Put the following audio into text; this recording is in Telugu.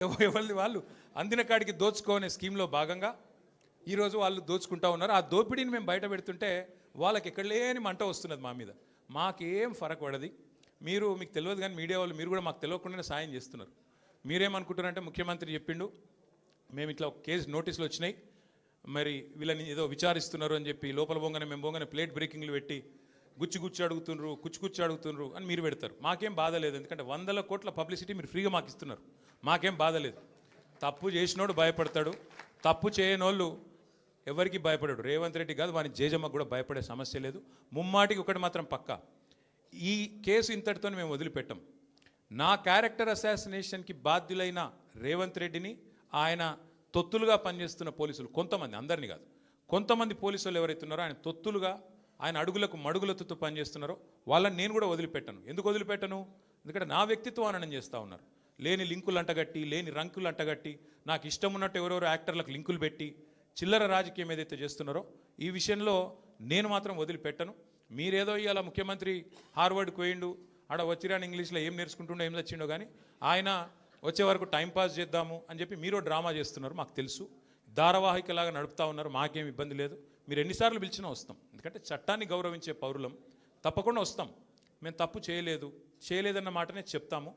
ఎవరిది వాళ్ళు అందిన కాడికి దోచుకోనే స్కీమ్లో భాగంగా ఈరోజు వాళ్ళు దోచుకుంటా ఉన్నారు. ఆ దోపిడీని మేము బయట పెడుతుంటే వాళ్ళకి ఎక్కడ లేని మంట వస్తున్నది మా మీద. మాకేం ఫరక్ పడది. మీకు తెలియదు కానీ మీడియా వాళ్ళు మీరు కూడా మాకు తెలియకుండానే సాయం చేస్తున్నారు. మీరేమనుకుంటున్నారంటే ముఖ్యమంత్రి చెప్పిండు మేము ఇట్లా కేసు నోటీసులు వచ్చినాయి, మరి వీళ్ళని ఏదో విచారిస్తున్నారు అని చెప్పి లోపల పోగానే మేము పోగానే ప్లేట్ బ్రేకింగ్లు పెట్టి గుచ్చి అడుగుతుండ్రు అని మీరు పెడతారు. మాకేం బాధ లేదు, ఎందుకంటే 100 కోట్ల పబ్లిసిటీ మీరు ఫ్రీగా మాకు ఇస్తున్నారు. మాకేం బాధ లేదు. తప్పు చేసినోడు భయపడతాడు, తప్పు చేయనోళ్ళు ఎవరికి భయపడాడు. రేవంత్ రెడ్డి కాదు, వాని జేజమ్మకు కూడా భయపడే సమస్య లేదు. ముమ్మాటికి ఒకటి మాత్రం పక్కా, ఈ కేసు ఇంతటితో మేము వదిలిపెట్టాం. నా క్యారెక్టర్ అసాసినేషన్కి బాధ్యులైన రేవంత్ రెడ్డిని ఆయన తొత్తులుగా పనిచేస్తున్న పోలీసులు కొంతమంది, అందరినీ కాదు, కొంతమంది పోలీసులు ఎవరైతే ఉన్నారో ఆయన తొత్తులుగా ఆయన అడుగులకు మడుగులతో పనిచేస్తున్నారో వాళ్ళని నేను కూడా వదిలిపెట్టను. ఎందుకు వదిలిపెట్టను? ఎందుకంటే నా వ్యక్తిత్వం హననం చేస్తూ ఉన్నారు. లేని లింకులు అంటగట్టి, లేని రంకులు అంటగట్టి, నాకు ఇష్టం ఉన్నట్టు ఎవరెవరో యాక్టర్లకు లింకులు పెట్టి చిల్లర రాజకీయం ఏదైతే చేస్తున్నారో ఈ విషయంలో నేను మాత్రం వదిలిపెట్టను. మీరేదో ఇవాళ ముఖ్యమంత్రి హార్వర్డ్కి పోయిండు, ఆడ వచ్చిరాని ఇంగ్లీష్లో ఏం నేర్చుకుంటుండో ఏం తెచ్చిండో కానీ ఆయన వచ్చే వరకు టైంపాస్ చేద్దాము అని చెప్పి మీరు డ్రామా చేస్తున్నారు. మాకు తెలుసు, ధారావాహికలాగా నడుపుతూ ఉన్నారు. మాకేం ఇబ్బంది లేదు. మీరు ఎన్నిసార్లు పిలిచినా వస్తాం, ఎందుకంటే చట్టాన్ని గౌరవించే పౌరులం. తప్పకుండా వస్తాం. మేము తప్పు చేయలేదన్న మాటనే చెప్తాము.